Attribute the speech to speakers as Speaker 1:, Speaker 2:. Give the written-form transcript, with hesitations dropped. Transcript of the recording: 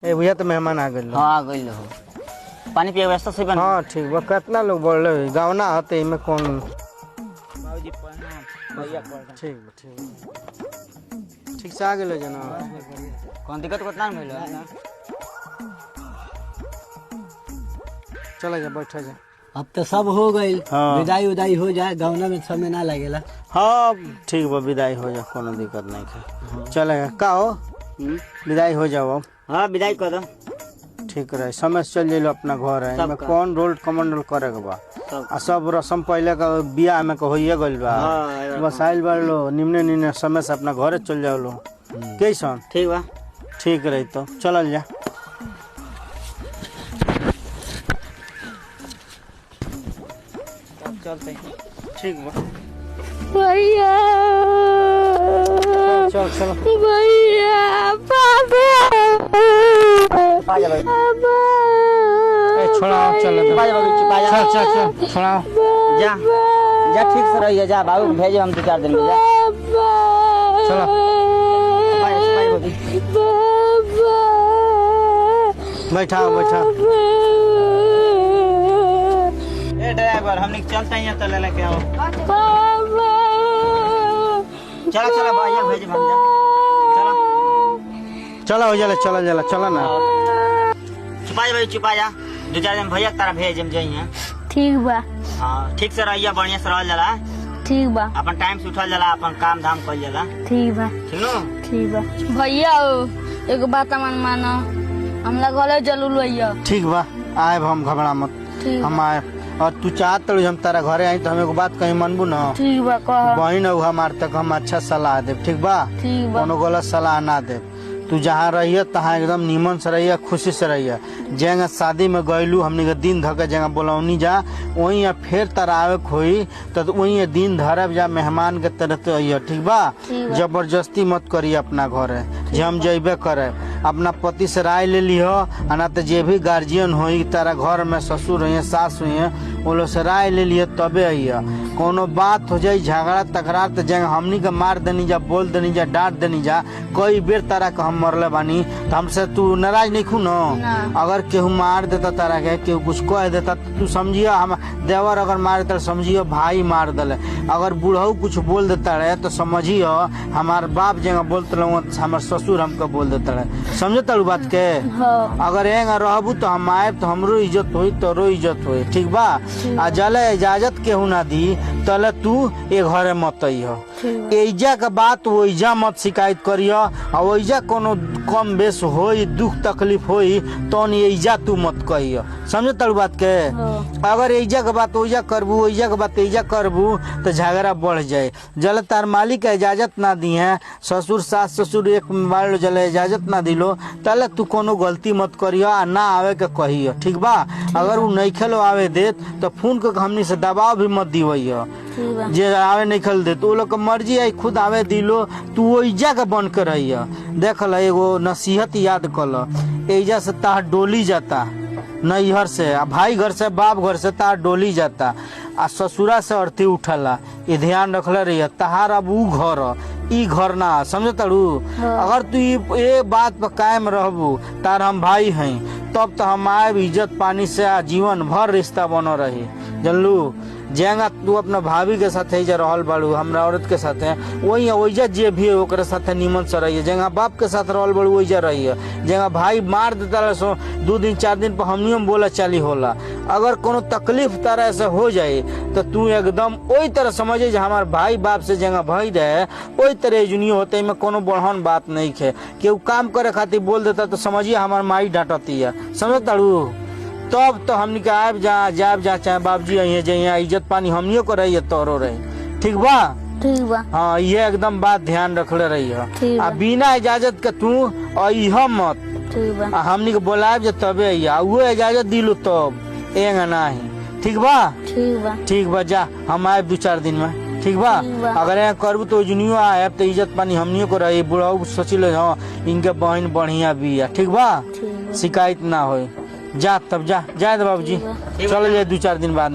Speaker 1: ए भैया तो मेहमान आ गए।
Speaker 2: हाँ आ गई हो। पानी पिए व्यवस्था से बन।
Speaker 1: हाँ ठीक बा। कितना लोग बोल रहे गाँव ना आते इनमें कौन
Speaker 2: बाबूजी भैया
Speaker 1: ठीक ठीक से आ गए जना।
Speaker 2: कौन दिक्कत कितना मिल
Speaker 1: चला जा बैठा जा।
Speaker 3: अब तो सब हो गई।
Speaker 1: हाँ।
Speaker 3: विदाई उदाई हो जाए गाँव में समय ना लगेला।
Speaker 1: हाँ ठीक बा विदाई हो जा कोनो दिक्कत नहीं है। चलेगा का हो विदाई हो जाओ।
Speaker 2: हाँ विदाई कर दो।
Speaker 1: ठीक रहे समय से चल जाइलो अपना घर है में कौन रोल कमांडल करे के बा आ सब रसम पहले का बियाह में का होइए गइल बा। बस आइल बा लो निम्ने समय से अपना घरे चल जाओ लो। कैसन
Speaker 2: ठीक बा
Speaker 1: ठीक रही तो चलल जा।
Speaker 2: चलते
Speaker 1: ठीक बा
Speaker 4: भैया
Speaker 1: चल चल
Speaker 4: भैया पापा
Speaker 2: पाजा भाई
Speaker 1: छोड़ा चल
Speaker 2: पाजा भाई पाजा
Speaker 1: चल चल चल छोड़ा
Speaker 2: जा जा ठीक से रहिए जा बाबू भेजे हम 2-4 दिन में जा
Speaker 1: चलो बैठा बैठा।
Speaker 2: ए ड्राइवर हमने चलते हैं तो ले लेके आओ। चला चला भैया भेजे हम जा चला
Speaker 1: चला हो जाला चला जाला चला ना।
Speaker 2: चुपा जा भाई चुपा जा 2-4 दिन भैया तारा भेज हम जाइए।
Speaker 4: ठीक बा
Speaker 2: हाँ ठीक से रहिए बढ़िया से रहल जाला।
Speaker 4: ठीक बा
Speaker 2: अपन टाइम से उठल जाला अपन काम धाम कइल जाला।
Speaker 4: ठीक बा
Speaker 2: ठीक नो
Speaker 4: ठीक बा भैया एगो बात मानो हमला घरे जरूर भैया।
Speaker 1: ठीक बा आए हम घबरा मत हम आए और तू चाहत हम तारा घरे आई तो हम एगो बात कहीं मनबू ना।
Speaker 4: ठीक बा कह
Speaker 1: बहन हमार तक हम अच्छा सलाह दे ठीक बा कोनो गलत सलाह ना दे। तू जहाँ रहिए तहाँ एकदम नीमन से रहिए खुशी से रहिए। जगह शादी में गईलू हमने के दिन धके जगह बोलौनी जा वहीं फिर तरावे खोई तो वहीं दिन धरब जा मेहमान के तरह तो अइय ठीक बा। जबरदस्ती मत करिए अपना घरे जे हम जेबे करे अपना पति से राय ले लिहो ना तो जे भी गार्जियन होई तारा घर में ससुर हुई सास हुई वो लोग से राय ले लिए तबे अइय। कोनो बात हो जाए झगड़ा तकरार तो जगह हमनी के मार देनी जा बोल देनी जा डांट देनी जा कई बेर तारा के हम मरले बानी तो हमसे तू नाराज नहीं खू न। अगर केहू मार देता तारा के केहू कुछ कह देता तो तू समझियो हम देवर अगर मार देता समझियो भाई मार दले। अगर बूढ़ऊ कुछ बोल देता रहे तो समझियो हमार बाप जगह बोलते रहे हमार ससुर हमको बोल देता रहे समझो तारू बात के। अगर एंगा रहबू तो हम आए तो हमरो इज्जत होई तोरो इज्जत होई ठीक बा। आ जले इजाजत केहू ना दी तले तू ए घरे मत अइह। एजा के बात ओइजा मत शिकायत करियो और ओइजा कोनो कम बेस होई दुख तकलीफ होई तो एजा तू मत कहियो समझो तारू बात के। अगर एजा के बात ओइजा करबू ओइजा के बात एजा करबू तो झगड़ा बढ़ जाए। जल तार मालिक के इजाजत ना दी है ससुर सास ससुर एक बार जले इजाजत ना दिलो तले तू कोनो गलती मत करियो आ ना आवे के कहियो ठीक बा। अगर वो नहीं खेलो आवे देत तो फोन के हमनी से दबाव भी मत दिवइयो जे आवे नहीं खेल दे तो लोग के मर्जी आई खुद आवे दिलो तू ओइजा के बन के रहिया। देख ल एगो नसीहत याद कल एजा से तार डोली जाता नैहर से आ भाई घर से बाप घर से तार डोली जाता आ ससुरा से अर्थी उठला ये ध्यान रखले रहिए तहार अब ऊ घर ई घर ना समझ तारू। अगर तू ये बात पर कायम रहबू तार हम भाई हैं तब तो हम आए इज्जत पानी से जीवन भर रिश्ता बनो रही जानलू। जेंगा तू अपना भाभी के साथ है रहल बाड़ू हमरा औरत के साथ है वही ओइजा जे भी है ओकरे साथ निमन से रहिए। जेंगा बाप के साथ रहल बाड़ू ओइजा रहिए। जेंगा भाई मार देता सो 2 दिन 4 दिन पर हमनियों बोला चाली होला। अगर कोनो तकलीफ तरह से हो जाए तो तू एकदम ओई तरह समझे जे हमार भाई बाप से जेंगा भई रहे ओई तरह जुनियो होते में कोनो बढ़न बात नहीं है। केहू काम करे खातिर बोल देता तो समझिए हमार माई डांटती है समझ तारू। तब तो हमनी के आब जा चाहे बाबूजी अइए जइए इज्जत पानी हमनियो को रही तोरो रही ठीक बा।
Speaker 4: ठीक बा
Speaker 1: हाँ ये एकदम बात ध्यान रखले रही है। आ बिना इजाजत के तू अइह मत
Speaker 4: ठीक बा।
Speaker 1: हमनी के बोलाब जे तबे अइया वो इजाजत दिलू तब एंगा नाही ठीक बा। ठीक बा जा हम आए 2-4 दिन में ठीक बा। अगर यहाँ करबू तो जुनियो आए तो इज्जत पानी हमनियो को रही बुढ़ाऊ सोचिले हाँ इनके बहन बढ़िया भी है ठीक बा। शिकायत ना हो जा तब जा जाए बाबूजी चलो जाए 2-4 दिन बाद।